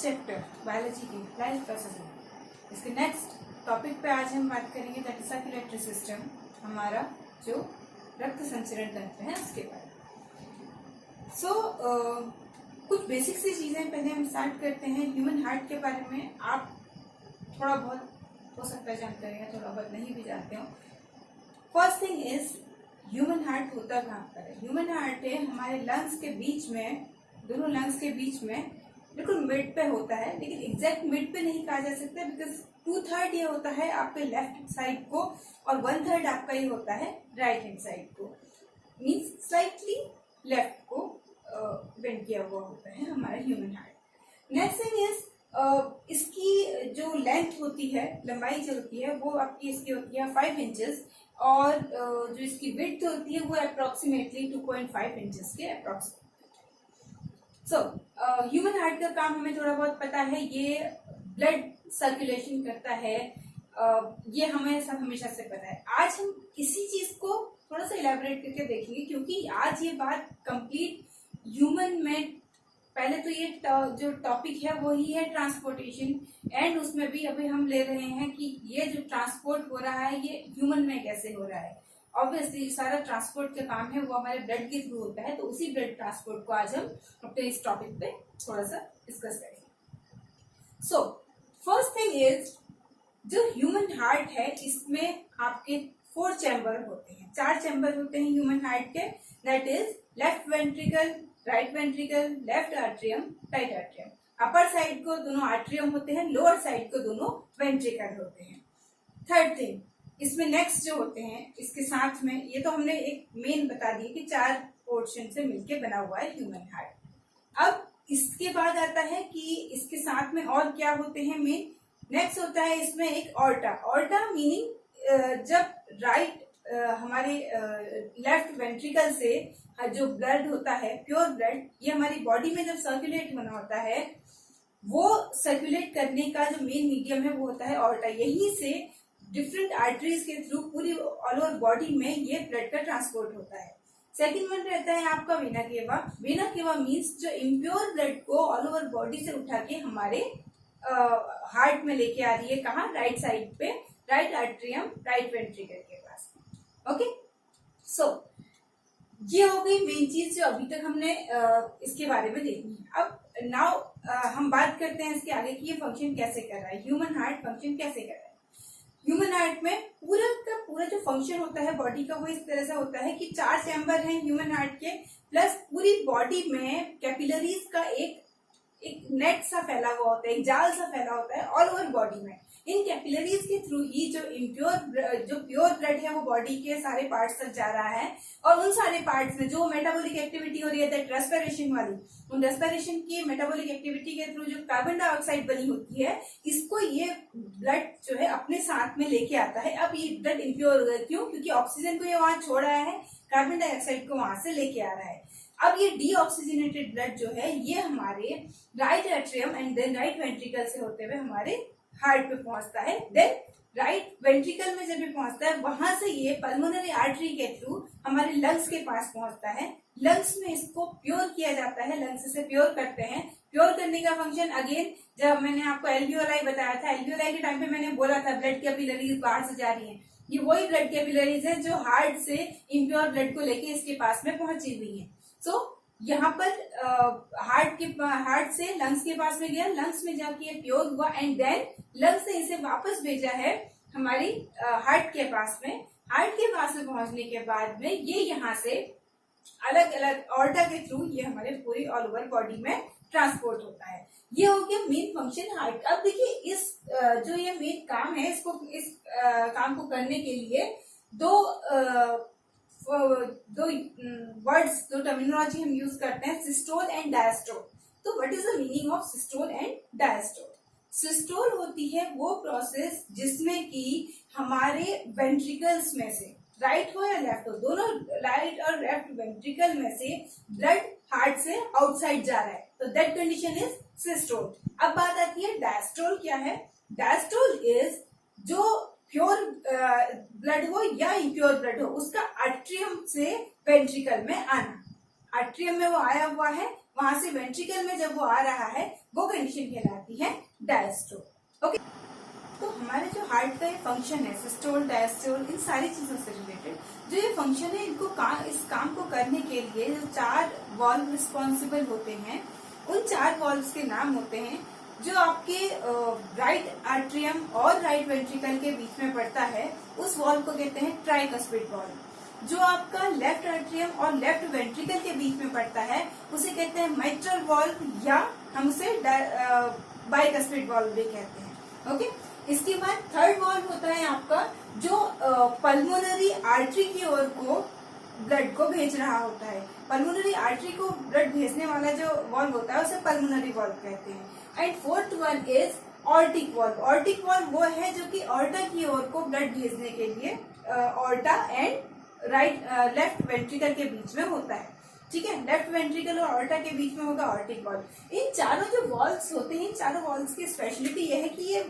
Chapter biology की life processing, इसके next topic पे आज हम बात करेंगे दैट इज सर्कुलेटरी सिस्टम, हमारा जो रक्त संचरण तंत्र है उसके बारे में। कुछ बेसिक सी चीजें पहले हम स्टार्ट करते हैं। ह्यूमन हार्ट के बारे में आप थोड़ा बहुत हो सकता है जानते हैं, थोड़ा बहुत नहीं भी जानते हो। First thing is human heart होता कहाँ पर है। ह्यूमन हार्ट है हमारे लंग्स के बीच में, दोनों लंग्स के बीच में बिल्कुल मिड पे होता है, लेकिन एग्जैक्ट मिड पे नहीं कहा जा सकता बिकॉज 2/3 ये होता है आपके लेफ्ट साइड को और 1/3 आपका ये होता है राइट हैंड साइड को, मीन्स स्लाइटली लेफ्ट को बेंड किया हुआ होता है हमारा human heart. Next thing is इसकी जो लेंथ होती है, लंबाई जो होती है वो आपकी इसकी होती है 5 इंचेस और जो इसकी विड्थ होती है वो अप्रोक्सीमेटली 2.5 इंचेस के अप्रोक्सीमेट। ह्यूमन हार्ट का काम हमें थोड़ा बहुत पता है, ये ब्लड सर्कुलेशन करता है, ये हमें सब हमेशा से पता है। आज हम इसी चीज को थोड़ा सा इलेबोरेट करके देखेंगे क्योंकि आज ये बात कंप्लीट ह्यूमन में, पहले तो ये जो टॉपिक है वो ही है ट्रांसपोर्टेशन, एंड उसमें भी अभी हम ले रहे हैं कि ये जो ट्रांसपोर्ट हो रहा है ये ह्यूमन में कैसे हो रहा है। ऑब्वियसली सारा ट्रांसपोर्ट का काम है वो हमारे ब्लड के थ्रू होता है, तो उसी ब्लड ट्रांसपोर्ट को आज हम अपने इस टॉपिक पे थोड़ा सा डिस्कस करेंगे। फर्स्ट थिंग इज जो ह्यूमन हार्ट है इसमें आपके 4 चैम्बर होते हैं, 4 चैम्बर होते हैं ह्यूमन हार्ट के, that is left ventricle, right ventricle, left atrium, right atrium. Upper side को दोनों आर्ट्रियम होते हैं, लोअर साइड को दोनों वेंट्रिकल होते हैं। थर्ड थिंग इसमें नेक्स्ट जो होते हैं इसके साथ में, ये तो हमने एक मेन बता दिया कि 4 पोर्शन से मिलके बना हुआ है ह्यूमन हार्ट। अब इसके बाद आता है कि इसके साथ में और क्या होते हैं मेन। नेक्स्ट होता है इसमें एक ऑर्टा। ऑर्टा मीनिंग जब राइट हमारे लेफ्ट वेंट्रिकल से जो ब्लड होता है, प्योर ब्लड, ये हमारी बॉडी में जब सर्कुलेट होना होता है, वो सर्कुलेट करने का जो मेन मीडियम है वो होता है ऑर्टा। यहीं से डिफरेंट आर्टरीज के थ्रू पूरी ऑल ओवर बॉडी में ये ब्लड का ट्रांसपोर्ट होता है। सेकंड वन रहता है आपका vena cava. Vena cava means जो इम्प्योर ब्लड को ऑल ओवर बॉडी से उठा के हमारे हार्ट में लेके आ रही है, कहाँ, राइट साइड पे, राइट आर्ट्रियम, राइट वेंट्रिकल के पास। ओके, ये हो गई मेन चीज जो अभी तक हमने इसके बारे में देखनी है। अब नाउ हम बात करते हैं इसके आगे कि ये फंक्शन कैसे कर रहा है, ह्यूमन हार्ट फंक्शन कैसे कर रहा है। ह्यूमन हार्ट में पूरा का पूरा जो फंक्शन होता है बॉडी का वो इस तरह से होता है कि 4 चैम्बर हैं ह्यूमन हार्ट के, प्लस पूरी बॉडी में कैपिलरीज का एक नेट सा फैला हुआ होता है, एक जाल सा फैला होता है ऑल ओवर बॉडी में। इन कैपिलरीज के थ्रू ही जो प्योर ब्लड है वो बॉडी के सारे पार्ट्स तक जा रहा है, और उन सारे पार्ट्स में जो मेटाबॉलिक एक्टिविटी हो रही है दैट रेस्पिरेशन वाली, उन रेस्पिरेशन की मेटाबॉलिक एक्टिविटी के थ्रू जो कार्बन डाइऑक्साइड बनी होती है, इसको ये ब्लड जो है अपने साथ में लेके आता है। अब ये ब्लड इम्प्योर हो गया, क्यों? क्योंकि ऑक्सीजन को ये वहां छोड़ रहा है, कार्बन डाइऑक्साइड को वहां से लेके आ रहा है। अब ये डीऑक्सीजनेटेड ब्लड जो है ये हमारे right atrium and then right ventricle से होते हुए हमारे हार्ट पे पहुंचता है, देन राइट वेंट्रिकल में जब भी पहुंचता है वहां से ये पल्मोनरी आर्टरी के थ्रू हमारे लंग्स के पास पहुंचता है। लंग्स में इसको प्योर किया जाता है, लंग्स से प्योर करते हैं। प्योर करने का फंक्शन अगेन, जब मैंने आपको एल्वियोलाई बताया था, एल्वियोलाई के टाइम पे मैंने बोला था ब्लड कैपिलरीज बाहर से जा रही है, ये वही ब्लड कैपिलरीज है जो हार्ट से इम्प्योर ब्लड को लेके इसके पास में पहुंची हुई है। यहाँ पर हार्ट से लंग्स के पास में गया, लंग्स में जाके प्योर हुआ एंड देन लंग्स से इसे वापस भेजा है हमारी हार्ट के पास में। हार्ट के पास में पहुंचने के बाद में ये यहाँ से अलग अलग ऑर्टा के थ्रू ये हमारे पूरी ऑल ओवर बॉडी में ट्रांसपोर्ट होता है। ये हो गया मेन फंक्शन हार्ट। अब देखिए इस जो ये मेन काम है, इसको इस काम को करने के लिए दो वर्ड्स, दो टर्मिनोलॉजी हम यूज करते हैं, सिस्टोल एंड डायस्टोल। तो what is the meaning of systole and diastole? Systole होती है वो प्रोसेस जिसमें कि हमारे वेंट्रिकल्स में से, राइट हो या लेफ्ट हो, दोनों राइट और लेफ्ट वेंट्रिकल में से ब्लड हार्ट से आउटसाइड जा रहा है, तो दैट कंडीशन इज सिस्टोल। अब बात आती है डायस्टोल क्या है। डायस्टोल इज जो प्योर ब्लड हो या इम्प्योर ब्लड हो उसका आर्ट्रियम से वेंट्रिकल में आना। आर्ट्रियम में वो आया हुआ है, वहां से वेंट्रिकल में जब वो आ रहा है वो कंडीशन कहलाती है डायस्टोल। ओके, तो हमारे जो हार्ट का ये फंक्शन है, सिस्टोल डायस्टोल, इन सारी चीजों से रिलेटेड जो ये फंक्शन है, इनको इस काम को करने के लिए जो 4 वॉल्व रिस्पॉन्सिबल होते हैं, उन 4 वॉल्व्स के नाम होते हैं। जो आपके राइट आर्ट्रियम और राइट वेंट्रिकल के बीच में पड़ता है, उस वॉल्व को कहते हैं ट्राइकस्पिड वॉल्व। जो आपका लेफ्ट आर्ट्रियम और लेफ्ट वेंट्रिकल के बीच में पड़ता है, उसे कहते हैं माइट्रल वॉल्व, या हम उसे बाइकस्पिड वॉल्व भी कहते हैं। ओके, इसके बाद थर्ड वॉल्व होता है आपका जो पल्मोनरी आर्टरी की ओर को ब्लड को भेज रहा होता है। पल्मोनरी आर्टरी को ब्लड भेजने वाला जो वॉल्व होता है उसे पल्मोनरी वॉल्व कहते हैं। And fourth one is aortic valve. Aortic valve वो है जो कि ऑर्टा की ओर को ब्लड भेजने के लिए ऑर्टा एंड लेफ्ट वेंट्रिकल के बीच में होता है। ठीक है, लेफ्ट वेंट्रिकल और ऑर्टा के बीच में होगा ऑर्टिक वॉल्व। इन चारों जो वॉल्व्स होते हैं, इन चारों वॉल्व्स की स्पेशलिटी यह है कि ये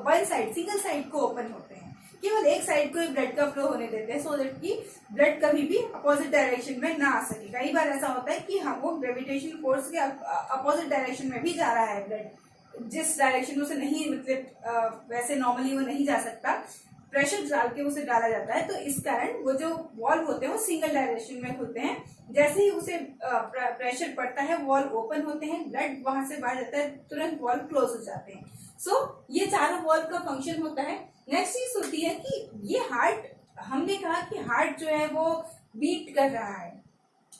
वन साइड, सिंगल साइड को ओपन होते हैं, केवल एक साइड को ही ब्लड का फ्लो होने देते हैं, सो दैट कि ब्लड कभी भी अपोजिट डायरेक्शन में ना आ सके। कई बार ऐसा होता है कि हाँ, वो ग्रेविटेशन फोर्स के अपोजिट डायरेक्शन में भी जा रहा है ब्लड, जिस डायरेक्शन में उसे नहीं, मतलब वैसे नॉर्मली वो नहीं जा सकता, प्रेशर डाल के उसे डाला जाता है। तो इस कारण वो जो वॉल्व होते हैं वो सिंगल डायरेक्शन में खुलते हैं। जैसे ही उसे प्रेशर पड़ता है, वॉल्व ओपन होते हैं, ब्लड वहां से बाहर जाता है, तुरंत वॉल्व क्लोज हो जाते हैं। सो ये चारों वॉल्व का फंक्शन होता है। नेक्स्ट चीज होती है कि ये हार्ट, हमने कहा कि हार्ट जो है वो बीट कर रहा है,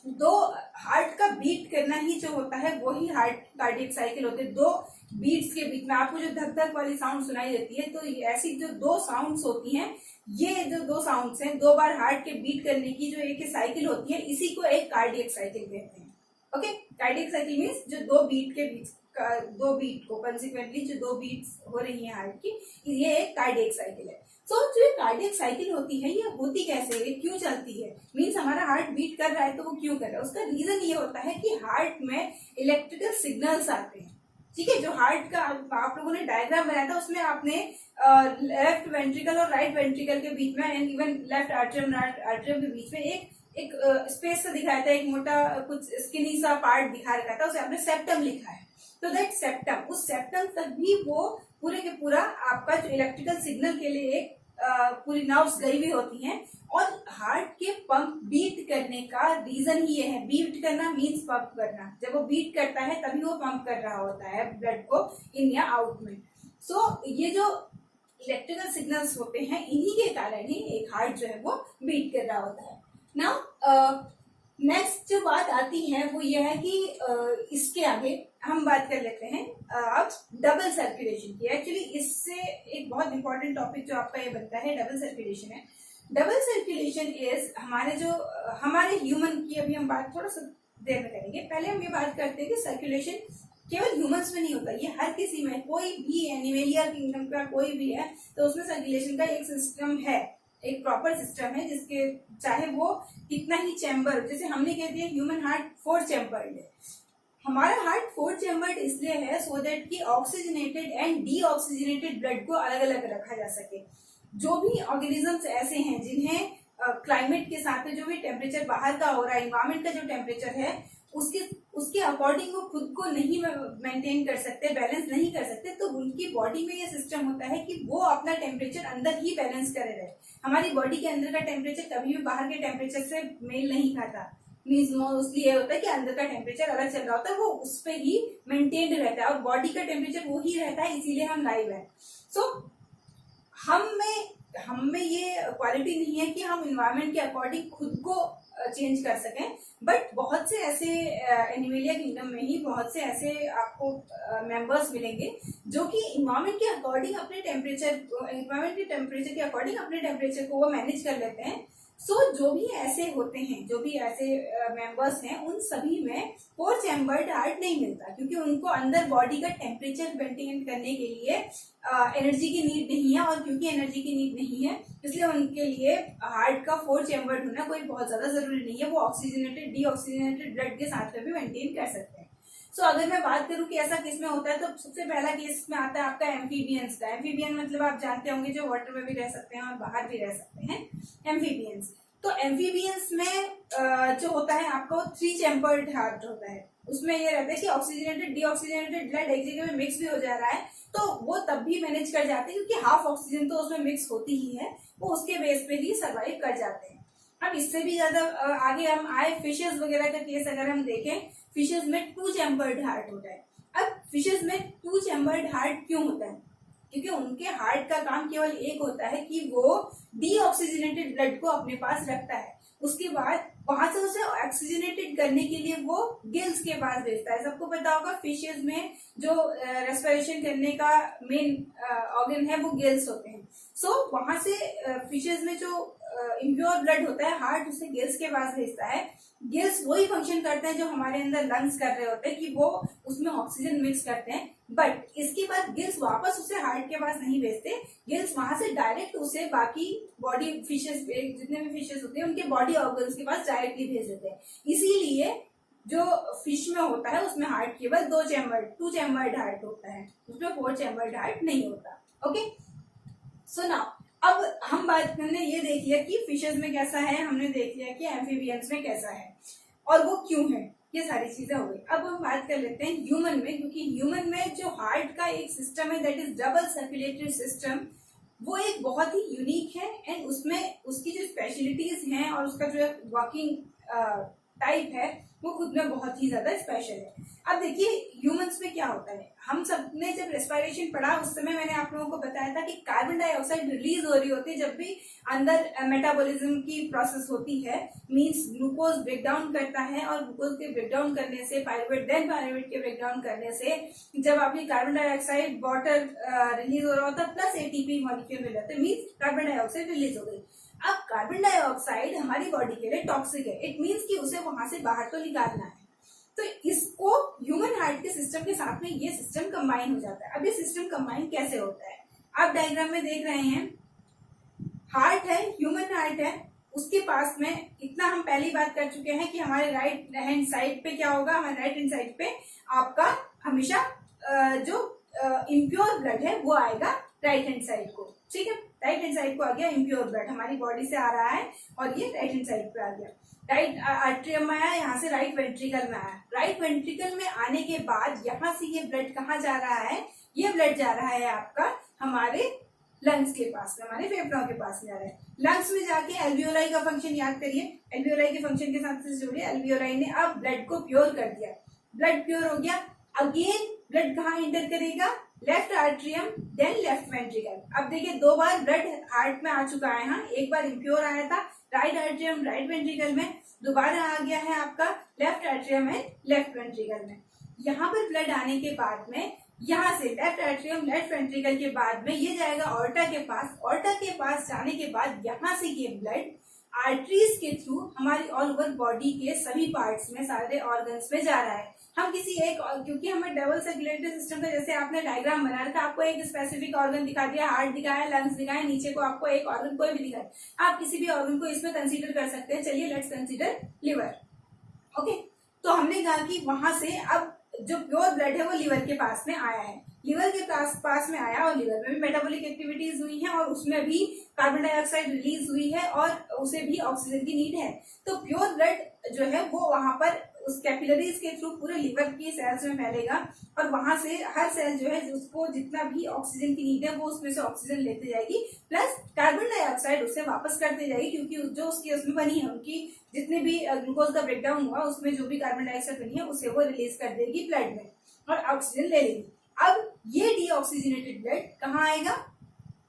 तो हार्ट का बीट करना ही जो होता है वो ही हार्ट कार्डियक साइकिल होते हैं। 2 बीट्स के बीच में आपको जो धक धक वाली साउंड सुनाई देती है, तो ऐसी जो 2 साउंड्स होती हैं, ये जो 2 साउंड्स हैं, 2 बार हार्ट के बीट करने की जो एक साइकिल होती है, इसी को एक कार्डियक साइकिल कहते हैं। ओके, कार्डियक साइकिल मीन्स जो 2 बीट के बीच, 2 बीट को कंसिक्वेंटली जो 2 बीट्स हो रही है हार्ट की, ये एक कार्डियक साइकिल है। सो जो ये कार्डियक साइकिल होती है, ये होती कैसे है, क्यों चलती है, मीन्स हमारा हार्ट बीट कर रहा है तो वो क्यों कर रहा है, उसका रीजन ये होता है कि हार्ट में इलेक्ट्रिकल सिग्नल्स आते हैं। ठीक है, जो हार्ट का आप लोगों ने डायग्राम बनाया था, उसमें आपने लेफ्ट वेंट्रिकल और राइट वेंट्रिकल के बीच में and even left atrium atrium के बीच में एक स्पेस सा दिखाया था, एक मोटा कुछ स्किनी सा पार्ट दिखा रखा था, उसे आपने सेप्टम लिखा है। तो दैट सेप्टम, उस सेप्टम तक भी वो पूरे के पूरा आपका जो इलेक्ट्रिकल सिग्नल के लिए एक पूरी नर्व्स गई हुई होती हैं। और हार्ट के पंप बीट करने का रीजन ही ये है, बीट करना मीन्स पंप करना। जब वो बीट करता है तभी वो पंप कर रहा होता है ब्लड को इन या आउट में। सो ये जो इलेक्ट्रिकल सिग्नल्स होते हैं, इन्हीं के कारण ही एक हार्ट जो है वो बीट कर रहा होता है। नाउ नेक्स्ट जो बात आती है वो ये है कि इसके आगे हम बात कर लेते हैं अब डबल सर्कुलेशन की। एक्चुअली इससे एक बहुत इंपॉर्टेंट टॉपिक जो आपका ये बनता है, डबल सर्कुलेशन है। डबल सर्कुलेशन इज हमारे ह्यूमन की, अभी हम बात थोड़ा सा देर में करेंगे। पहले हम ये बात करते हैं कि सर्कुलेशन केवल ह्यूमंस में नहीं होता, ये हर किसी में, कोई भी एनिमलिया किंगडम का कोई भी है तो उसमें सर्कुलेशन का एक सिस्टम है, एक प्रॉपर सिस्टम है, जिसके चाहे वो कितना ही चैम्बर, जैसे हमने कह दिया ह्यूमन हार्ट 4 चैम्बर्ड है। हमारा हार्ट 4 चैम्बर्ड इसलिए है सो दैट कि ऑक्सीजनेटेड एंड डीऑक्सीजनेटेड ब्लड को अलग अलग रखा जा सके। जो भी ऑर्गेनिजम्स ऐसे हैं जिन्हें क्लाइमेट के साथ में जो भी टेम्परेचर बाहर का हो रहा है, इन्वायरमेंट का जो टेम्परेचर है, उसके अकॉर्डिंग वो खुद को नहीं मेंटेन कर सकते, बैलेंस नहीं कर सकते, तो उनकी बॉडी में ये सिस्टम होता है कि वो अपना टेम्परेचर अंदर ही बैलेंस करे रहे। हमारी बॉडी के अंदर का टेम्परेचर कभी भी बाहर के टेम्परेचर से मेल नहीं खाता। मीन्स मोस्टली ये होता है कि अंदर का टेम्परेचर अलग चल रहा होता है, वो उस पर ही मेंटेन्ड रहता है और बॉडी का टेम्परेचर वो ही रहता है, इसीलिए हम लाइव है। सो हम में ये क्वालिटी नहीं है कि हम इन्वायरमेंट के अकॉर्डिंग खुद को चेंज कर सकें, बट बहुत से ऐसे एनिमलिया किंगडम में ही बहुत से ऐसे आपको मेंबर्स मिलेंगे जो कि इन्वायरमेंट के अकॉर्डिंग अपने इन्वायरमेंट के टेम्परेचर के अकॉर्डिंग अपने टेम्परेचर को वो मैनेज कर लेते हैं। सो जो भी ऐसे होते हैं, जो भी ऐसे मेंबर्स हैं, उन सभी में 4 चैम्बर्ड हार्ट नहीं मिलता, क्योंकि उनको अंदर बॉडी का टेम्परेचर मेंटेन करने के लिए एनर्जी की नीड नहीं है, और क्योंकि एनर्जी की नीड नहीं है इसलिए उनके लिए हार्ट का 4 चैम्बर्ड होना कोई बहुत ज्यादा जरूरी नहीं है। वो ऑक्सीजनेटेड डीऑक्सीजनेटेड ब्लड के साथ में भी मेंटेन कर सकते हैं। सो अगर मैं बात करूं कि ऐसा किस में होता है, तो सबसे पहला केस में आता है आपका एम्फीबियंस का। एम्फीबियन मतलब आप जानते होंगे जो वाटर में भी रह सकते हैं और बाहर भी रह सकते हैं, एम्फीबियंस। तो एम्फीबियंस में जो होता है आपका 3 चैम्बर्ड हार्ट होता है। उसमें ये रहता है कि ऑक्सीजनेटेड डीऑक्सीजनेटेड ब्लड एक जगह में मिक्स भी हो जा रहा है, तो वो तब भी मैनेज कर जाते हैं क्योंकि हाफ ऑक्सीजन तो उसमें मिक्स होती ही है, वो उसके बेस पे ही सर्वाइव कर जाते हैं। अब इससे भी ज्यादा आगे हम आए, फिशेस वगैरह का केस अगर हम देखें, फिशेस में 2 चैम्बर्ड हार्ट होता है। अब फिशेस में 2 चैम्बर्ड हार्ट क्यों होता है? क्योंकि उनके हार्ट का काम केवल एक होता है कि वो डीऑक्सीजनेटेड ब्लड को अपने पास रखता है, उसके बाद वहां से उसे ऑक्सीजनेटेड करने के लिए वो गिल्स के पास भेजता है। सबको पता होगा फिशेज में जो रेस्पिरेशन करने का मेन ऑर्गन है वो गिल्स होते हैं। सो वहां से फिशेज में जो इम्प्योर ब्लड होता है, हार्ट उसे गिल्स के पास भेजता है। गिल्स वही फंक्शन करते हैं जो हमारे अंदर लंग्स कर रहे होते हैं कि वो उसमें ऑक्सीजन मिक्स करते हैं, बट इसके बाद गिल्स वापस उसे हार्ट के पास नहीं भेजते। गिल्स वहां से डायरेक्ट उसे बाकी बॉडी फिशेस, जितने भी फिशेस होते हैं उनके बॉडी ऑर्गन्स के पास डायरेक्टली भेज देते हैं। इसीलिए जो फिश में होता है उसमें हार्ट केवल 2 चैम्बर्ड हार्ट होता है, उसमें 4 चैम्बर्ड हार्ट नहीं होता। ओके, सो नाउ अब हम बात, हमने ये देख लिया कि फिशेस में कैसा है, हमने देख लिया कि एम्फीबियंस में कैसा है और वो क्यों है, ये सारी चीजें हो गई। अब हम बात कर लेते हैं ह्यूमन में, क्योंकि ह्यूमन में जो हार्ट का एक सिस्टम है that is double circulatory system, वो एक बहुत ही यूनिक है एंड उसमें उसकी जो स्पेशलिटीज हैं और उसका जो वर्किंग टाइप है वो खुद में बहुत ही ज्यादा स्पेशल है। अब देखिए ह्यूमंस में क्या होता है, हम सब ने जब रेस्पिरेशन पढ़ा उस समय मैंने आप लोगों को बताया था कि कार्बन डाइऑक्साइड रिलीज हो रही होती है जब भी अंदर मेटाबॉलिज्म की प्रोसेस होती है, मींस ग्लूकोज ब्रेक डाउन करता है और ग्लूकोज के ब्रेक डाउन करने से पायरुवेट, देन पायरुवेट के ब्रेक डाउन करने से जब आपकी कार्बन डाइऑक्साइड वाटर रिलीज हो रहा होता है प्लस एटीपी मॉलिक्यूल मिल जाते हैं, मीन्स कार्बन डाइऑक्साइड रिलीज हो गई। अब कार्बन डाइऑक्साइड हमारी बॉडी के लिए टॉक्सिक है, इट मीन्स कि उसे वहां से बाहर तो निकालना है, तो इसको ह्यूमन हार्ट के सिस्टम के साथ में ये सिस्टम कंबाइन हो जाता है। अब ये सिस्टम कंबाइन कैसे होता है, आप डायग्राम में देख रहे हैं, हार्ट है, ह्यूमन हार्ट है, उसके पास में इतना हम पहली बात कर चुके हैं कि हमारे राइट हैंड साइड पे क्या होगा, हमारे राइट हैंड साइड पे आपका हमेशा जो इम्प्योर ब्लड है वो आएगा राइट हैंड साइड को, ठीक है, राइट हैंड साइड को आ गया इम्प्योर ब्लड, हमारी बॉडी से आ रहा है और ये राइट हैंड साइड पे आ गया, राइट आर्ट्रियम में आया, यहाँ से राइट वेंट्रिकल में आया, राइट वेंट्रिकल में आने के बाद यहाँ से ये ब्लड कहाँ जा रहा है, ये ब्लड जा रहा है आपका हमारे लंग्स के पास में, हमारे फेफड़ों के पास में आ रहा है। लंग्स में जाके एल्वियोलाई का फंक्शन याद करिए, एल्वियोलाई के फंक्शन के साथ से जोड़िए, एल्वियोलाई ने अब ब्लड को प्योर कर दिया, ब्लड प्योर हो गया, अगेन ब्लड कहाँ एंटर करेगा, left atrium then left ventricle. अब देखिए 2 बार ब्लड हार्ट में आ चुका है, हाँ, एक बार इम्प्योर आया था राइट आर्ट्रियम राइट वेंट्रिकल में, दोबारा आ गया है आपका left atrium and left ventricle में। यहाँ पर ब्लड आने के बाद में यहाँ से लेफ्ट आर्ट्रियम लेफ्ट वेंट्रिकल के बाद में ये जाएगा ऑर्टा के पास, ऑर्टा के पास जाने के बाद यहाँ से ये ब्लड आर्टरीज के थ्रू हमारी ऑल ओवर बॉडी के सभी पार्ट्स में, सारे ऑर्गन्स में जा रहा है। हम किसी एक, क्योंकि हमें डबल सर्कुलेटरी सिस्टम का जैसे आपने डायग्राम बना रखा, आपको एक स्पेसिफिक ऑर्गन दिखा दिया, हार्ट दिखाया, लंग्स दिखाया, नीचे को आपको एक ऑर्गन कोई भी दिखाए, आप किसी भी ऑर्गन को इसमें कंसीडर कर सकते हैं। चलिए लेट्स कंसीडर लिवर। ओके, तो हमने कहा कि वहां से अब जो प्योर ब्लड है वो लिवर के पास में आया है, लिवर के पास में आया और लिवर में भी मेटाबॉलिक एक्टिविटीज हुई है और उसमें भी कार्बन डाइऑक्साइड रिलीज हुई है और उसे भी ऑक्सीजन की नीड है। तो प्योर ब्लड जो है वो वहां पर उस कैपिलरीज के थ्रू पूरे लिवर की सेल्स में फैलेगा और वहां से हर सेल जो है उसको जितना भी ऑक्सीजन की नीड है वो उसमें से ऑक्सीजन लेते जाएगी, प्लस कार्बन डाइऑक्साइड उसे वापस करते जाएगी, क्योंकि जो उसकी उसमें बनी है, उनकी जितने भी ग्लूकोज का ब्रेकडाउन हुआ उसमें जो भी कार्बन डाइऑक्साइड बनी है उसे वो रिलीज कर देगी ब्लड में और ऑक्सीजन ले लेगी। अब ये डीऑक्सीजनेटेड ब्लड कहाँ आएगा,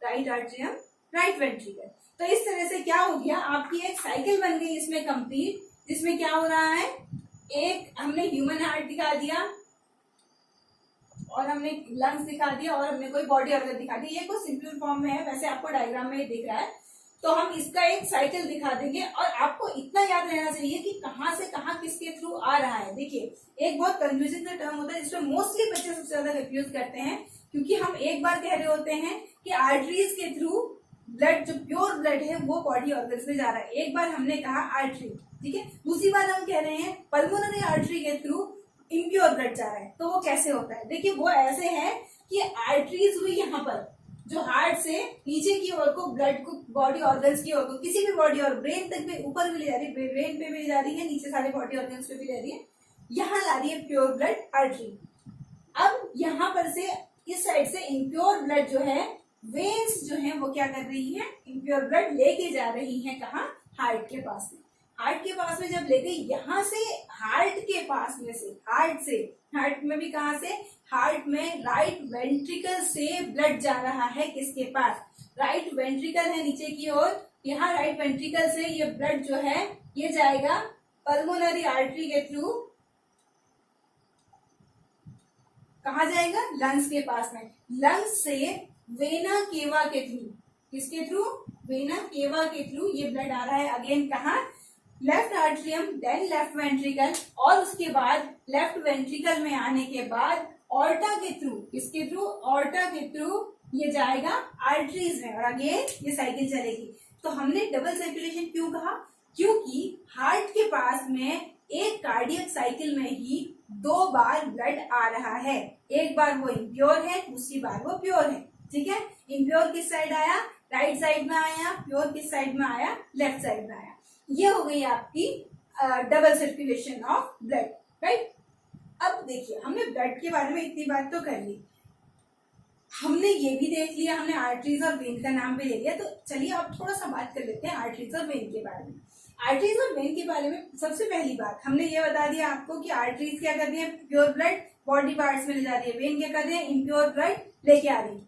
राइट आर्ट्रियम राइट वेंट्रिकल। तो इस तरह से क्या हो गया, आपकी एक साइकिल बन गई इसमें कंप्लीट, जिसमें क्या हो रहा है, एक हमने ह्यूमन हार्ट दिखा दिया और हमने लंग्स दिखा दिया और हमने कोई बॉडी ऑर्गन दिखा दिया, ये कुछ सिंपल फॉर्म में है, वैसे आपको डायग्राम में दिख रहा है, तो हम इसका एक साइकिल दिखा देंगे और आपको इतना याद रहना चाहिए कि कहाँ से कहाँ किसके थ्रू आ रहा है। देखिए एक बहुत कंफ्यूजिंग का टर्म होता है जिसमें मोस्टली बच्चे सबसे ज्यादा कंफ्यूज करते हैं, क्योंकि हम एक बार कह रहे होते हैं कि आर्टरीज के थ्रू ब्लड, जो प्योर ब्लड है वो बॉडी ऑर्गन्स में जा रहा है, एक बार हमने कहा आर्टरी, ठीक है, दूसरी बार हम कह रहे हैं पल्मोनरी आर्टरी के थ्रू इम्प्योर ब्लड जा रहा है। तो वो कैसे होता है, देखिए वो ऐसे है कि आर्टरीज हुई यहाँ पर जो हार्ट से नीचे की ओर को ब्लड को बॉडी ऑर्गन्स की ओर को, किसी भी बॉडी और ब्रेन तक भी ऊपर भी ले जा रही है, ब्रेन पे भी जा रही है, नीचे सारे बॉडी ऑर्गन्स पे भी ले रही है, यहाँ ला रही है प्योर ब्लड आर्टरी। अब यहाँ पर से इस साइड से इम्प्योर ब्लड जो है, वेन्स जो है वो क्या कर रही है, इम्प्योर ब्लड लेके जा रही है कहाँ, हार्ट के पास में। हार्ट के पास में जब ले गई, यहाँ से हार्ट के पास में से, हार्ट में भी कहाँ से, हार्ट में राइट वेंट्रिकल से ब्लड जा रहा है किसके पास, राइट वेंट्रिकल है नीचे की ओर, यहाँ राइट वेंट्रिकल से ये ब्लड जो है ये जाएगा पल्मोनरी आर्टरी के थ्रू, कहा जाएगा, लंग्स के पास में, लंग्स से वेना केवा के थ्रू, किसके थ्रू, वेना केवा के थ्रू ये ब्लड आ रहा है अगेन कहा, left atrium, then left ventricle, और उसके बाद लेफ्ट वेंट्रिकल में आने के बाद ऑर्टा के थ्रू, किसके थ्रू, ऑर्टा के थ्रू ये जाएगा आर्टरीज में, और अगेन ये साइकिल चलेगी। तो हमने डबल सर्कुलेशन क्यों कहा, क्योंकि हार्ट के पास में एक कार्डियक साइकिल में ही 2 बार ब्लड आ रहा है, एक बार वो इम्प्योर है, दूसरी बार वो प्योर है, ठीक है। इम्प्योर किस साइड आया, राइट साइड में आया, प्योर किस साइड में आया, लेफ्ट साइड में आया। ये हो गई आपकी double circulation of blood, right. अब देखिए हमने ब्लड के बारे में इतनी बात तो कर ली, हमने ये भी देख लिया, हमने आर्टरीज और वेन का नाम भी ले लिया, तो चलिए अब थोड़ा सा बात कर लेते हैं आर्टरीज और वेन के बारे में। आर्टरीज और वेन के बारे में सबसे पहली बात हमने ये बता दिया आपको कि आर्टरीज क्या कर रही है, प्योर ब्लड बॉडी पार्ट्स में ले जा रही है, वेन क्या कर रही है, इम्प्योर ब्लड लेके आ रही है।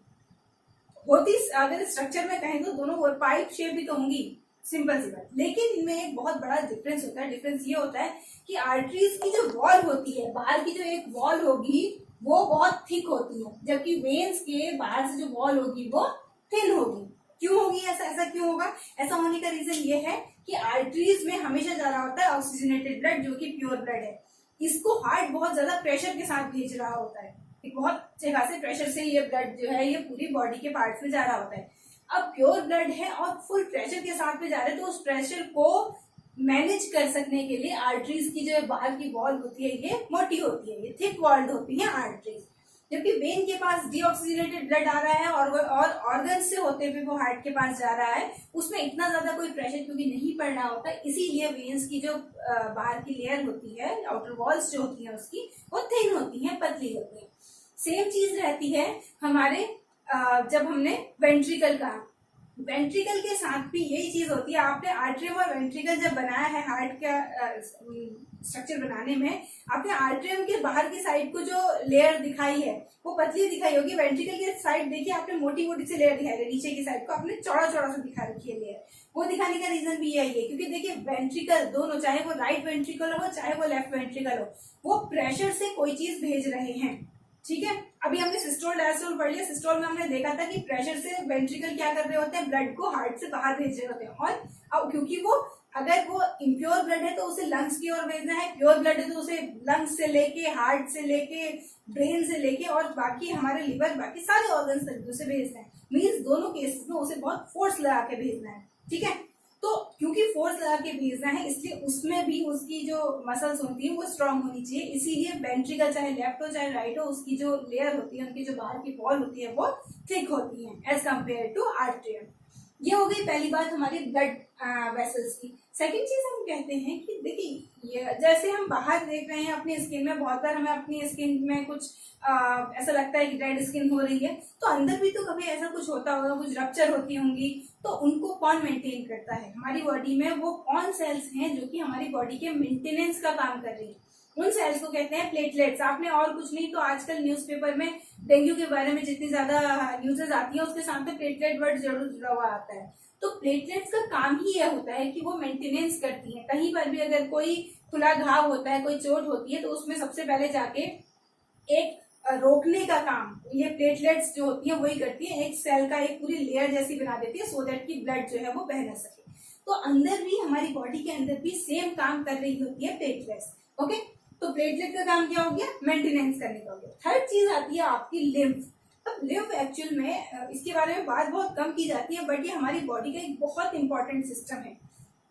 होती अगर स्ट्रक्चर में कहें तो दोनों पाइप शेप भी तो होंगी, सिंपल सी बात, लेकिन इनमें एक बहुत बड़ा डिफरेंस होता है। डिफरेंस ये होता है कि आर्टरीज की जो वॉल होती है, बाहर की जो एक वॉल होगी वो बहुत थिक होती है, जबकि वेन्स के बाहर से जो वॉल होगी वो थिन होगी। क्यों होगी ऐसा क्यों होगा, ऐसा होने का रीजन ये है कि आर्टरीज में हमेशा जा रहा होता है ऑक्सीजनेटेड ब्लड, जो कि प्योर ब्लड है। इसको हार्ट बहुत ज्यादा प्रेशर के साथ भेज रहा होता है, एक बहुत जगह से प्रेशर से ये ब्लड जो है ये पूरी बॉडी के पार्ट्स में जा रहा होता है। अब प्योर ब्लड है और फुल प्रेशर के साथ में जा रहे हैं, तो उस प्रेशर को मैनेज कर सकने के लिए आर्टरीज की जो बाहर की वॉल होती है ये मोटी होती है, ये थिक वॉल्ड होती है आर्टरीज। जबकि वेन के पास डीऑक्सीजनेटेड ब्लड आ रहा है और ऑर्गन से होते हुए वो हार्ट के पास जा रहा है, उसमें इतना ज्यादा कोई प्रेशर क्योंकि नहीं पड़ रहा होता, इसीलिए वेन्स की जो बाहर की लेयर होती है, आउटर वॉल्स जो होती है उसकी, वो थिन होती है, पतली होती है। सेम चीज रहती है हमारे जब हमने वेंट्रिकल कहा, वेंट्रिकल के साथ भी यही चीज होती है। आपने आर्ट्रियम और वेंट्रिकल जब बनाया है हार्ट का स्ट्रक्चर बनाने में, आपने आर्ट्रियम के बाहर की साइड को जो लेयर दिखाई है वो पतली दिखाई होगी, वेंट्रिकल की साइड देखिए आपने मोटी मोटी सी लेयर दिखाई है, नीचे की साइड को आपने चौड़ा चौड़ा सा दिखा रखी है लेयर। वो दिखाने का रीजन भी यही है क्योंकि देखिए वेंट्रिकल दोनों, चाहे वो राइट वेंट्रिकल हो चाहे वो लेफ्ट वेंट्रिकल हो, वो प्रेशर से कोई चीज भेज रहे हैं, ठीक है। अभी हमने सिस्टोल डायस्टोल पढ़ लिया। सिस्टोल में हमने देखा था कि प्रेशर से वेंट्रिकल क्या कर रहे होते हैं, ब्लड को हार्ट से बाहर भेज रहे होते हैं, और अब क्योंकि वो अगर वो इम्प्योर ब्लड है तो उसे लंग्स की ओर भेजना है, प्योर ब्लड है तो उसे लंग्स से लेके, हार्ट से लेके, ब्रेन से लेके और बाकी हमारे लिवर, बाकी सारे ऑर्गन्स तक उसे भेजना है। मीन्स दोनों केसेस में उसे बहुत फोर्स लगा के भेजना है, ठीक है। तो क्योंकि फोर्स लगा के भेजना है इसलिए उसमें भी उसकी जो मसल्स होती है वो स्ट्रांग होनी चाहिए, इसीलिए वेंट्रिकल चाहे लेफ्ट हो चाहे राइट हो, उसकी जो लेयर होती है, उनकी जो बाहर की वॉल होती है वो थिक होती है एज कम्पेयर टू आर्टरियम। ये हो गई पहली बात हमारी ब्लड वेसल्स की। सेकंड चीज हम कहते हैं कि देखिए जैसे हम बाहर देख रहे हैं अपनी स्किन में, बहुत बार हमें अपनी स्किन में कुछ ऐसा लगता है कि डेड स्किन हो रही है, तो अंदर भी तो कभी ऐसा कुछ होता होगा, कुछ रप्चर होती होंगी, तो उनको कौन मेंटेन करता है हमारी बॉडी में, वो कौन सेल्स हैं जो कि हमारी बॉडी के मेंटेनेंस का काम कर रही है, उन सेल्स को कहते हैं प्लेटलेट्स। आपने और कुछ नहीं तो आजकल न्यूज़पेपर में डेंगू के बारे में जितनी ज्यादा न्यूज़ेस आती है उसके साथ में प्लेटलेट वर्ड जरूर जुड़ा हुआ आता है। तो प्लेटलेट्स का काम ही यह होता है कि वो मेंटेनेंस करती है। कहीं पर भी अगर कोई खुला घाव होता है, कोई चोट होती है, तो उसमें सबसे पहले जाके एक रोकने का काम ये प्लेटलेट्स जो होती है वही करती है, एक सेल का एक पूरी लेयर जैसी बना देती है सो दैट की ब्लड जो है वो बह न सके। तो अंदर भी हमारी बॉडी के अंदर भी सेम काम कर रही होती है प्लेटलेट्स, ओके। तो प्लेटलेट का काम क्या हो गया, मेंटेनेंस करने का हो गया। थर्ड चीज आती है आपकी लिम्फ। अब लिम्फ एक्चुअल में इसके बारे में बात बहुत कम की जाती है, बट ये हमारी बॉडी का एक बहुत इंपॉर्टेंट सिस्टम है।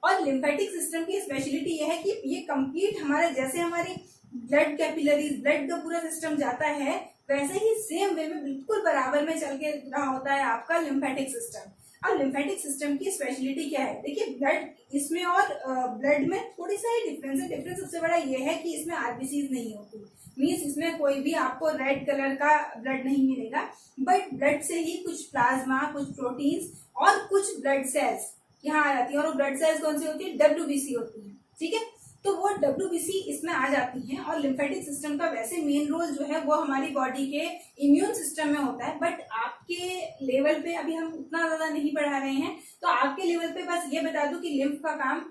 और लिम्फेटिक सिस्टम की स्पेशलिटी ये है कि ये कंप्लीट हमारे, जैसे हमारी ब्लड कैपिलरीज, ब्लड का पूरा सिस्टम जाता है, वैसे ही सेम वे में बिल्कुल बराबर में चल के रहा होता है आपका लिम्फेटिक सिस्टम। अब लिम्फेटिक सिस्टम की स्पेशलिटी क्या है, देखिए ब्लड इसमें और ब्लड में थोड़ी सा ही डिफरेंस है। डिफरेंस सबसे बड़ा ये है कि इसमें आरबीसीज नहीं होती, मीन्स इसमें कोई भी आपको रेड कलर का ब्लड नहीं मिलेगा, बट ब्लड से ही कुछ प्लाज्मा, कुछ प्रोटीन्स और कुछ ब्लड सेल्स यहाँ आ जाती है। और वो ब्लड सेल्स कौन सी होती है, डब्ल्यूबीसी होती है, ठीक है। तो वो डब्ल्यूबीसी इसमें आ जाती हैं। और लिम्फेटिक सिस्टम का वैसे मेन रोल जो है वो हमारी बॉडी के इम्यून सिस्टम में होता है, बट आपके लेवल पे अभी हम उतना ज्यादा नहीं पढ़ा रहे हैं, तो आपके लेवल पे बस ये बता दूं कि लिम्फ का काम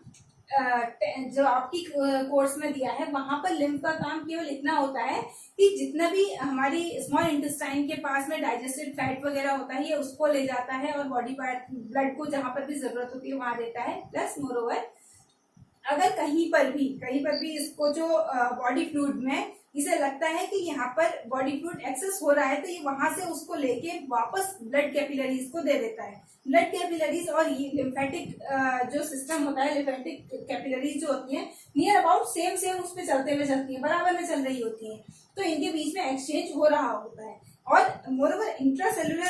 जो आपकी कोर्स में दिया है वहां पर लिम्फ का काम केवल इतना होता है कि जितना भी हमारी स्मॉल इंटेस्टाइन के पास में डाइजेस्टेड फैट वगैरह होता है ये उसको ले जाता है और बॉडी पार्ट ब्लड को जहां पर भी जरूरत होती है वहां देता है। प्लस मोरोवर अगर कहीं पर भी इसको जो बॉडी फ्लूइड में इसे लगता है कि यहाँ पर बॉडी फ्लूइड एक्सेस हो रहा है, तो ये वहां से उसको लेके वापस ब्लड कैपिलरीज को दे देता है। ब्लड कैपिलरीज और ये लिम्फेटिक जो सिस्टम होता है, लिम्फेटिक कैपिलरीज जो होती है नियर अबाउट सेम उस पर चलते हुए चलती है, बराबर में चल रही होती है, तो इनके बीच में एक्सचेंज हो रहा होता है। और मोरओवर इंट्रासेलुलर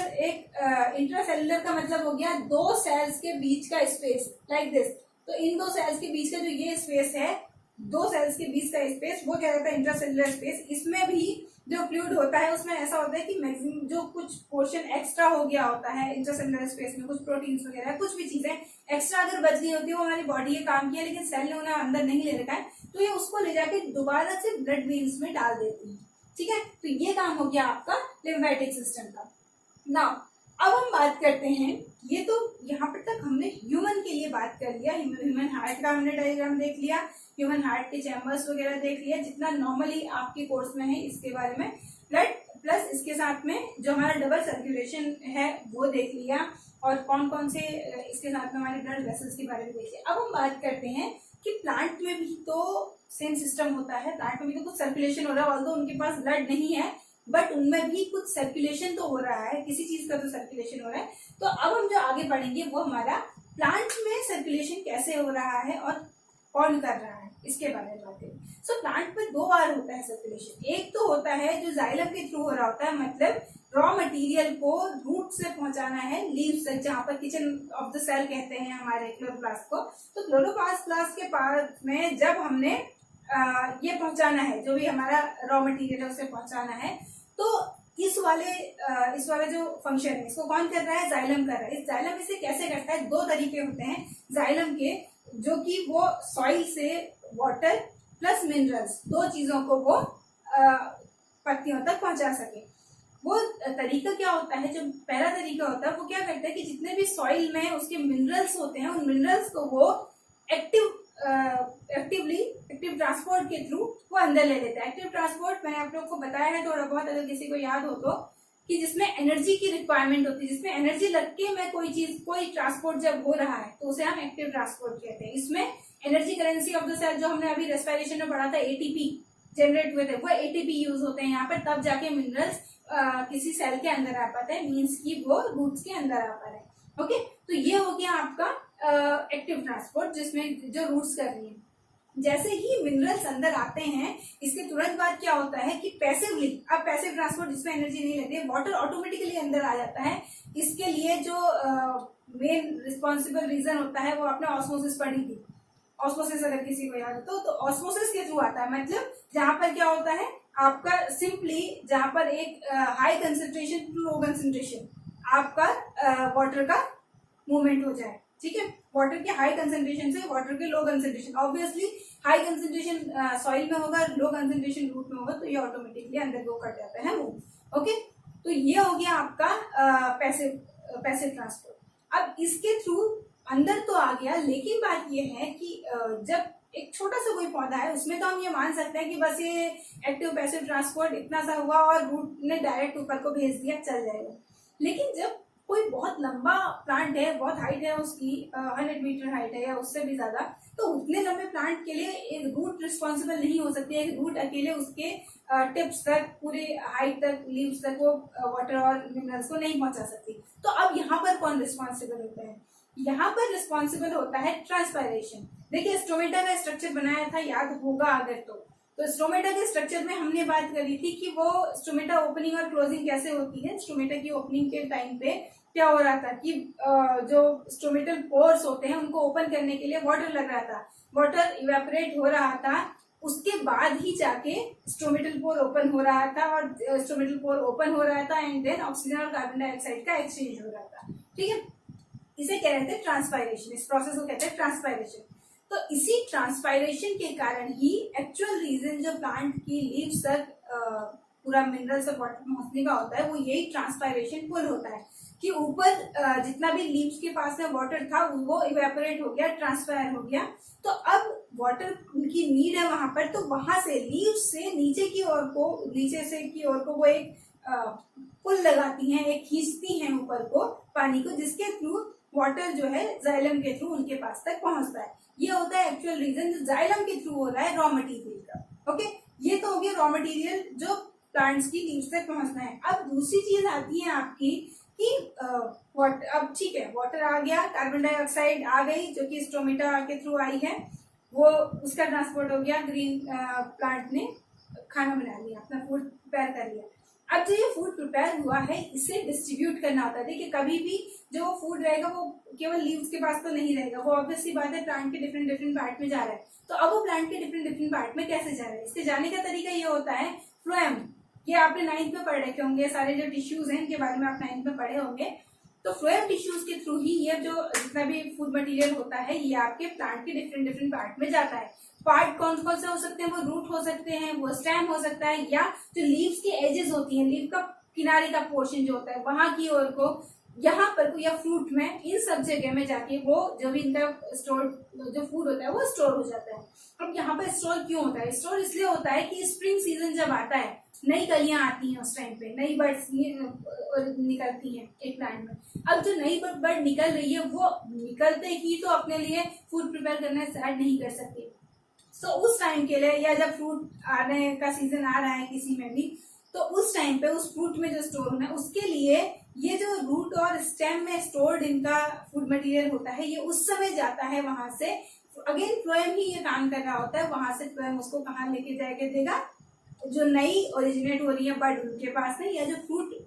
का मतलब हो गया दो सेल्स के बीच का स्पेस, लाइक दिस। तो इन दो सेल्स के बीच का जो ये स्पेस है, दो सेल्स के बीच का स्पेस, वो क्या रहता है, इंट्रासेलुलर स्पेस। इसमें भी जो फ्लूइड होता है उसमें ऐसा होता है कि मैक्सिमम जो कुछ पोर्शन एक्स्ट्रा हो गया होता है इंट्रासेलुलर स्पेस में, कुछ प्रोटीन्स वगैरह कुछ भी चीजें एक्स्ट्रा अगर बच गई होती है, वो हमारी बॉडी ये काम किया लेकिन सेल ने उन्हें अंदर नहीं ले रखा है, तो ये उसको ले जाके दोबारा से ब्लड वेन्स में डाल देती है, ठीक है। तो ये काम हो गया आपका लिम्फेटिक सिस्टम का। नाउ अब हम बात करते हैं, ये तो यहाँ पर तक हमने ह्यूमन के लिए बात कर लिया, ह्यूमन हार्ट का हमने डायग्राम देख लिया, ह्यूमन हार्ट के चैम्बर्स वगैरह देख लिया, जितना नॉर्मली आपके कोर्स में है इसके बारे में। ब्लड प्लस इसके साथ में जो हमारा डबल सर्कुलेशन है वो देख लिया, और कौन कौन से इसके साथ में हमारे ब्लड वेसल्स के बारे में देख लिया। अब हम बात करते हैं कि प्लांट में भी तो सेम सिस्टम होता है, प्लांट में भी तो कुछ सर्कुलेशन हो रहा है, ऑल्दो उनके पास ब्लड नहीं है बट उनमें भी कुछ सर्कुलेशन तो हो रहा है, किसी चीज का तो सर्कुलेशन हो रहा है। तो अब हम जो आगे बढ़ेंगे वो हमारा प्लांट में सर्कुलेशन कैसे हो रहा है और कौन कर रहा है इसके बारे में बात करें। सो प्लांट में दो बार होता है सर्कुलेशन, एक तो होता है जो जाइलम के थ्रू हो रहा होता है, मतलब रॉ मटेरियल को रूट से पहुंचाना है लीव्स तक, जहां पर किचन ऑफ द सेल कहते हैं हमारे क्लोरोप्लास्ट को। तो क्लोरोप्लास्ट के पास में जब हमने ये पहुंचाना है, जो भी हमारा रॉ मटेरियल है उसे पहुंचाना है, तो इस वाले जो फंक्शन है इसको कौन कर रहा है, जाइलम कर रहा है। इस जाइलम इसे कैसे करता है, दो तरीके होते हैं जाइलम के, जो कि वो सॉइल से वाटर प्लस मिनरल्स दो चीजों को वो पत्तियों तक पहुंचा सके। वो तरीका क्या होता है, जो पहला तरीका होता है वो क्या करता है कि जितने भी सॉइल में उसके मिनरल्स होते हैं उन मिनरल्स को वो एक्टिव ट्रांसपोर्ट के थ्रू वो अंदर ले लेता है। एक्टिव ट्रांसपोर्ट मैंने आप लोग को बताया है थोड़ा बहुत, अगर किसी को याद हो तो, कि जिसमें एनर्जी की रिक्वायरमेंट होती है, जिसमें एनर्जी लग के मैं कोई ट्रांसपोर्ट जब हो रहा है तो उसे हम एक्टिव ट्रांसपोर्ट कहते हैं। इसमें energy currency of the cell, जो हमने अभी रेस्पिरेशन में पढ़ा था, एटीपी जनरेट हुए थे, वो एटीपी यूज होते हैं यहाँ पर, तब जाके मिनरल्स किसी सेल के अंदर आ पाते हैं, मीन्स की वो रूट्स के अंदर आ पा रहे हैं। ओके, तो ये हो गया आपका एक्टिव ट्रांसपोर्ट, जिसमें जो रूट्स कर रही है। जैसे ही मिनरल्स अंदर आते हैं, इसके तुरंत बाद क्या होता है कि पैसिवली, अब पैसिव ट्रांसपोर्ट जिसमें एनर्जी नहीं लगती है, वाटर ऑटोमेटिकली अंदर आ जाता है। इसके लिए जो मेन रिस्पॉन्सिबल रीजन होता है वो आपने ऑस्मोसिस पढ़ी थी। ऑस्मोसिस अगर किसी को याद हो तो ऑस्मोसिस के थ्रू आता है, मतलब जहां पर क्या होता है आपका सिंपली, जहां पर एक high concentration to low concentration आपका वाटर का मूवमेंट हो जाए, ठीक है। वाटर के हाई कंसेंट्रेशन से वाटर के low concentration, obviously high concentration soil में होगा, लो कंसेंट्रेशन रूट में होगा, तो ये ऑटोमेटिकली अंदर गो कर जाता है मूव। ओके, तो ये हो गया आपका पैसिव ट्रांसपोर्ट। अब इसके थ्रू अंदर तो आ गया, लेकिन बात ये है कि जब एक छोटा सा कोई पौधा है उसमें तो हम ये मान सकते हैं कि बस ये एक्टिव पैसिव ट्रांसपोर्ट इतना सा हुआ और रूट ने डायरेक्ट ऊपर को भेज दिया, चल जाएगा। लेकिन जब कोई बहुत लंबा प्लांट है, बहुत हाइट है उसकी, 100 मीटर हाइट है या उससे भी ज्यादा, तो उतने लंबे प्लांट के लिए एक रूट रिस्पॉन्सिबल नहीं हो सकती है। एक रूट अकेले उसके टिप्स तक, पूरे हाइट तक, लीव्स तक वो वाटर और मिनरल्स को नहीं पहुंचा सकती। तो अब यहाँ पर कौन रिस्पॉन्सिबल होता है, यहाँ पर रिस्पॉन्सिबल होता है ट्रांसपायरेशन। देखिए स्ट्रोमेटा का स्ट्रक्चर बनाया था, याद होगा अगर तो स्ट्रोमेटा के स्ट्रक्चर में हमने बात करी थी कि वो स्ट्रोमेटा ओपनिंग और क्लोजिंग कैसे होती है। स्ट्रोमेटा की ओपनिंग के टाइम पे क्या हो रहा था कि जो स्टोमेटल पोर्स होते हैं उनको ओपन करने के लिए वाटर लग रहा था, वाटर इवेपोरेट हो रहा था, उसके बाद ही जाके स्टोमेटल पोर ओपन हो रहा था, और स्टोमेटल पोर ओपन हो रहा था एंड देन ऑक्सीजन और कार्बन डाइऑक्साइड का एक्सचेंज हो रहा था। ठीक है, इसे क्या कहते हैं, ट्रांसपायरेशन। इस प्रोसेस को कहते हैं ट्रांसपायरेशन। तो इसी ट्रांसपायरेशन के कारण ही एक्चुअल रीजन जो प्लांट की लीव्स तक पूरा मिनरल्स और वाटर पहुंचने का होता है, वो यही ट्रांसपायरेशन पुल होता है कि ऊपर जितना भी लीव्स के पास में वाटर था वो इवेपोरेट हो गया, ट्रांसपायर हो गया। तो अब वाटर की नीड है वहां पर, तो वहां से लीव्स से नीचे की ओर को, नीचे से की ओर को वो एक पुल लगाती हैं, एक खींचती हैं ऊपर को पानी को, जिसके थ्रू वाटर जो है जाइलम के थ्रू उनके पास तक पहुंचता है। ये होता है एक्चुअल रीजन जो जाइलम के थ्रू हो रहा है रॉ मटेरियल का। ओके, ये तो हो गया रॉ मटेरियल जो प्लांट्स की लीव्स तक पहुंचना है। अब दूसरी चीज आती है आपकी कि अब ठीक है, वाटर आ गया, कार्बन डाइऑक्साइड आ गई जो कि स्टोमेटा के थ्रू आई है, वो उसका ट्रांसपोर्ट हो गया, ग्रीन प्लांट ने खाना बना लिया, अपना फूड प्रिपेयर कर लिया। अब जो ये फूड प्रिपेयर हुआ है इसे डिस्ट्रीब्यूट करना होता है। देखिए कभी भी जो वो फूड रहेगा वो केवल लीव्स के पास तो नहीं रहेगा, वो ऑब्वियसली बात है प्लांट के डिफरेंट डिफरेंट पार्ट में जा रहा है। तो अब वो प्लांट के डिफरेंट डिफरेंट पार्ट में कैसे जा रहा है, इसके जाने का तरीका ये होता है फ्लोएम। ये आपने 9th में पढ़ रखे होंगे, सारे जो टिश्यूज हैं इनके बारे में आप 9th में पढ़े होंगे। तो फ्लोएम टिश्यूज के थ्रू ही ये जो जितना भी फूड मटेरियल होता है ये आपके प्लांट के डिफरेंट डिफरेंट पार्ट में जाता है। पार्ट कौन कौन से हो सकते हैं, वो रूट हो सकते हैं, वो स्टेम हो सकता है, या जो लीव्स की एजेस होती हैं, लीव का किनारे का पोर्शन जो होता है वहां की ओर को, यहाँ पर या फ्रूट में, इन सब जगह में जाके वो जो भी इनका स्टोर जो फूड होता है वो स्टोर हो जाता है। अब यहाँ पर स्टोर क्यों होता है, स्टोर इसलिए होता है कि स्प्रिंग सीजन जब आता है, नई कलियां आती हैं, उस टाइम पे नई बर्ड्स निकलती हैं एक प्लांट में। अब जो नई बर्ड निकल रही है वो निकलते ही तो अपने लिए फूड प्रिपेयर करना स्टार्ट नहीं कर सकती। सो उस टाइम के लिए, या जब फ्रूट आने का सीजन आ रहा है किसी में भी, तो उस टाइम पे उस फ्रूट में जो स्टोर होना है उसके लिए ये जो रूट और स्टेम में स्टोर्ड इनका फूड मटेरियल होता है ये उस समय जाता है वहां से। अगेन फ्लोएम ही ये काम कर रहा होता है, वहां से फ्लोएम उसको कहाँ लेके जाके देगा, जो नई ओरिजिनेट हो रही है बर्ड उनके पास में, या जो फ्रूट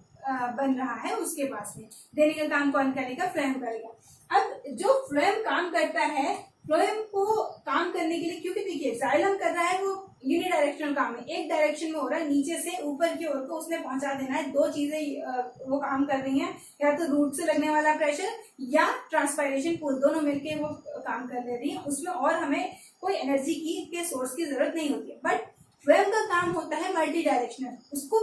बन रहा है उसके पास में देने का काम कौन करेगा, फ्लोएम करेगा। अब जो फ्लोएम काम करता है, फ्लोएम को काम करने के लिए, क्योंकि देखिए जाइलम कर रहा है वो यूनिडायरेक्शनल काम है, एक डायरेक्शन में हो रहा है, नीचे से ऊपर की ओर को उसने पहुंचा देना है। दो चीजें वो काम कर रही हैं, या तो रूट से लगने वाला प्रेशर या ट्रांसपायरेशन पुल, दोनों मिलके वो काम कर ले रही है। उसमें और हमें कोई एनर्जी की के सोर्स की जरूरत नहीं होती है। बट फ्लोएम का काम होता है मल्टी डायरेक्शनल, उसको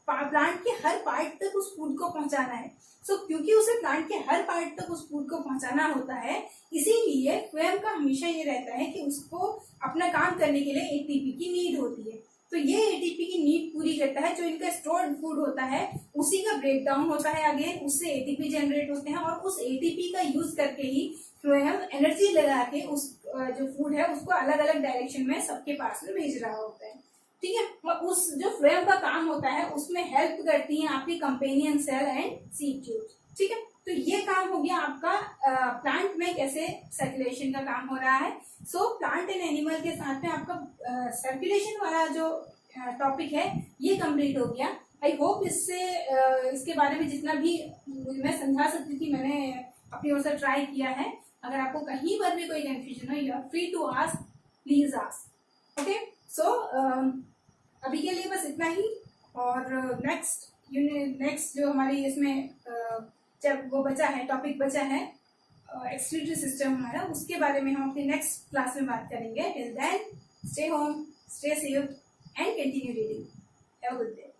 प्लांट के हर पार्ट तक उस फूड को पहुंचाना है। सो क्योंकि उसे प्लांट के हर पार्ट तक उस फूड को पहुंचाना होता है, इसीलिए फ्लोएम का हमेशा ये रहता है कि उसको अपना काम करने के लिए एटीपी की नीड होती है। तो ये एटीपी की नीड पूरी करता है, जो इनका स्टोर्ड फूड होता है उसी का ब्रेक डाउन होता है, अगेन उससे एटीपी जनरेट होते हैं, और उस एटीपी का यूज करके ही फ्लोएम एनर्जी लगा के उस जो फूड है उसको अलग अलग डायरेक्शन में सबके पास में भेज रहा होता है। ठीक है, और उस जो फ्लोएम का काम होता है उसमें हेल्प करती हैं आपकी companion cell and sieve tubes. ठीक है, तो ये काम हो गया आपका प्लांट में कैसे सर्कुलेशन का काम हो रहा है। सो प्लांट एंड एनिमल के साथ में आपका सर्कुलेशन वाला जो टॉपिक है ये कंप्लीट हो गया। आई होप इससे इसके बारे में जितना भी मैं समझा सकती थी मैंने अपनी ओर से ट्राई किया है। अगर आपको कहीं पर भी कोई कंफ्यूजन हो, you are free to ask, please ask. Okay, so अभी के लिए बस इतना ही, और नेक्स्ट जो हमारी इसमें जब वो बचा है, टॉपिक बचा है एक्सक्रीटरी सिस्टम हमारा, उसके बारे में हम अपनी नेक्स्ट क्लास में बात करेंगे। Till then stay home, stay safe and continue reading. Have a good day.